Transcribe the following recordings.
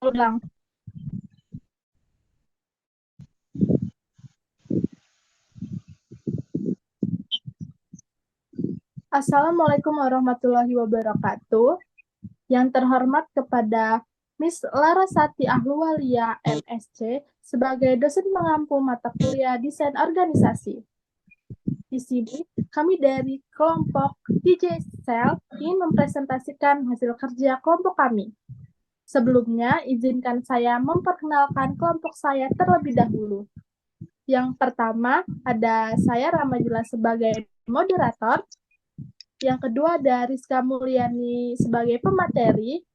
ulang. Assalamualaikum warahmatullahi wabarakatuh. Yang terhormat kepada Miss Larasati Ahluwalia, MSc, sebagai dosen mengampu mata kuliah Desain Organisasi. Di sini, kami dari kelompok DJ Cell ingin mempresentasikan hasil kerja kelompok kami. Sebelumnya, izinkan saya memperkenalkan kelompok saya terlebih dahulu. Yang pertama, ada saya Ramadila sebagai moderator. Yang kedua, ada Rizka Mulyani sebagai pemateri.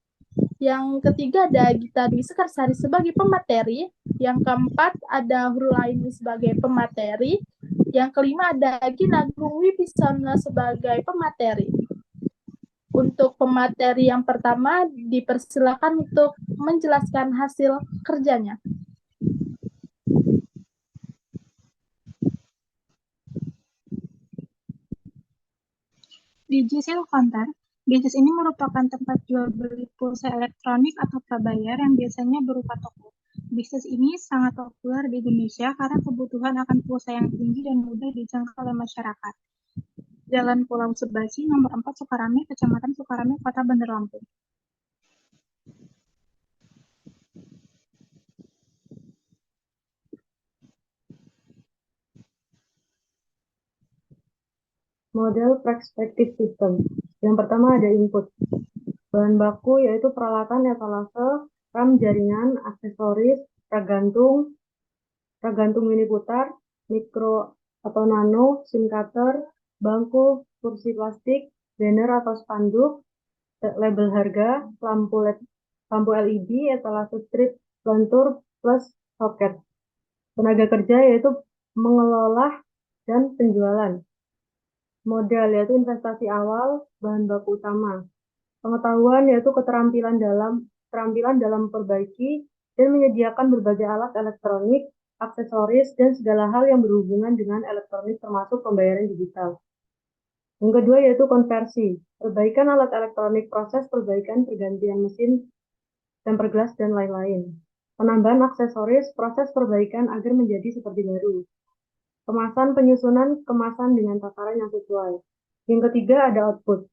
Yang ketiga, ada Gita Dwi Sekarsari sebagai pemateri. Yang keempat, ada Hurulaini sebagai pemateri. Yang kelima, ada Ginagung Wibisono sebagai pemateri. Untuk pemateri yang pertama, dipersilakan untuk menjelaskan hasil kerjanya. Digital Counter, bisnis ini merupakan tempat jual beli pulsa elektronik atau prabayar yang biasanya berupa toko. Bisnis ini sangat populer di Indonesia karena kebutuhan akan pulsa yang tinggi dan mudah dijangkau oleh masyarakat. Jalan Pulau Sebasi, nomor 4 Sukarame, Kecamatan Sukarame, Kota Bandar Lampung. Model perspective system. Yang pertama ada input. Bahan baku yaitu peralatan etalase, RAM jaringan, aksesoris, tergantung mini putar, mikro atau nano, SIM cutter, bangku, kursi plastik, banner atau spanduk, label harga, lampu LED, etalase strip, lentur, plus soket. Tenaga kerja yaitu mengelola dan penjualan. Modal yaitu investasi awal, bahan baku utama. Pengetahuan yaitu keterampilan dalam memperbaiki dan menyediakan berbagai alat elektronik, aksesoris, dan segala hal yang berhubungan dengan elektronik termasuk pembayaran digital. Yang kedua yaitu konversi, perbaikan alat elektronik, proses perbaikan pergantian mesin, temper glass, dan lain-lain. Penambahan aksesoris, proses perbaikan agar menjadi seperti baru. Kemasan penyusunan kemasan dengan takaran yang sesuai. Yang ketiga ada output.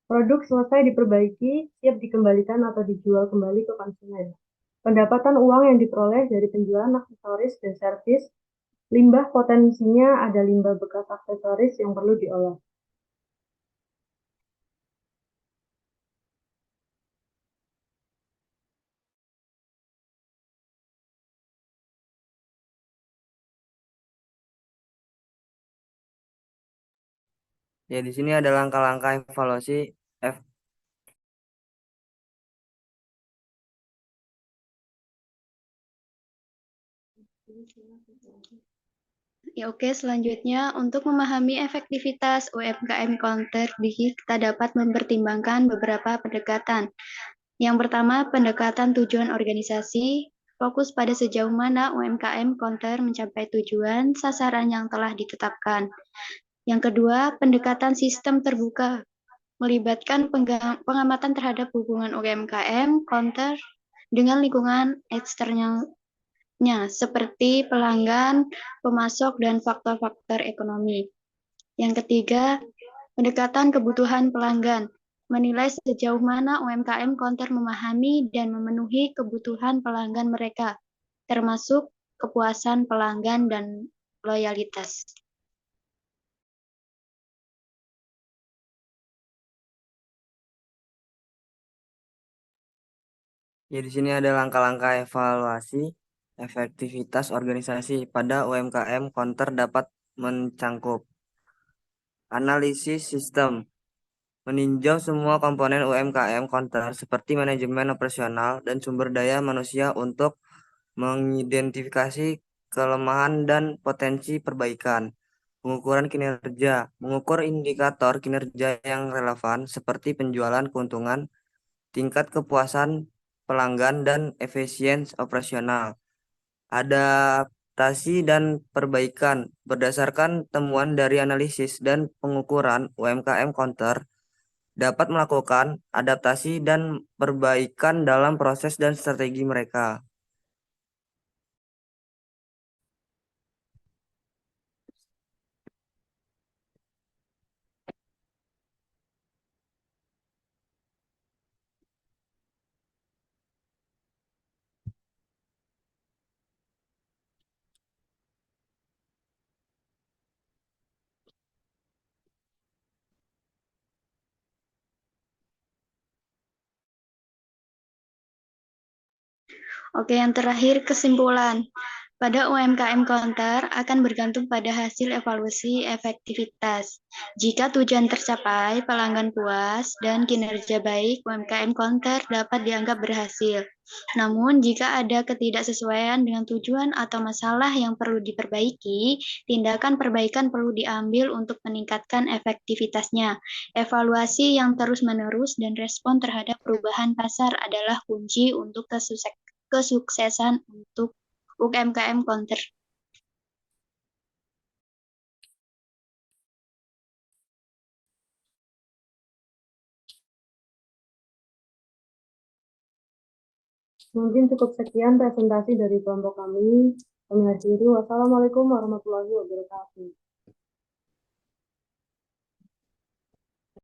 Produk selesai diperbaiki, siap dikembalikan atau dijual kembali ke konsumen. Pendapatan uang yang diperoleh dari penjualan aksesoris dan servis. Limbah potensinya ada limbah bekas aksesoris yang perlu diolah. Ya, di sini ada langkah-langkah evaluasi Ya, oke, selanjutnya untuk memahami efektivitas UMKM Counter, kita dapat mempertimbangkan beberapa pendekatan. Yang pertama, pendekatan tujuan organisasi, fokus pada sejauh mana UMKM Counter mencapai tujuan sasaran yang telah ditetapkan. Yang kedua, pendekatan sistem terbuka, melibatkan pengamatan terhadap hubungan UMKM Counter dengan lingkungan eksternal seperti pelanggan, pemasok, dan faktor-faktor ekonomi. Yang ketiga, pendekatan kebutuhan pelanggan, menilai sejauh mana UMKM Counter memahami dan memenuhi kebutuhan pelanggan mereka, termasuk kepuasan pelanggan dan loyalitas. Ya, di sini ada langkah-langkah evaluasi efektivitas organisasi pada UMKM Counter dapat mencangkup analisis sistem, meninjau semua komponen UMKM Counter seperti manajemen operasional dan sumber daya manusia untuk mengidentifikasi kelemahan dan potensi perbaikan. Pengukuran kinerja, mengukur indikator kinerja yang relevan seperti penjualan, keuntungan, tingkat kepuasan pelanggan, dan efisiensi operasional. Adaptasi dan perbaikan berdasarkan temuan dari analisis dan pengukuran UMKM Counter dapat melakukan adaptasi dan perbaikan dalam proses dan strategi mereka. Oke, yang terakhir kesimpulan. Pada UMKM Counter akan bergantung pada hasil evaluasi efektivitas. Jika tujuan tercapai, pelanggan puas, dan kinerja baik, UMKM Counter dapat dianggap berhasil. Namun, jika ada ketidaksesuaian dengan tujuan atau masalah yang perlu diperbaiki, tindakan perbaikan perlu diambil untuk meningkatkan efektivitasnya. Evaluasi yang terus-menerus dan respon terhadap perubahan pasar adalah kunci untuk kesuksesan untuk UMKM Counter. Mungkin cukup sekian presentasi dari kelompok kami. Kami akhiri. Wassalamualaikum warahmatullahi wabarakatuh.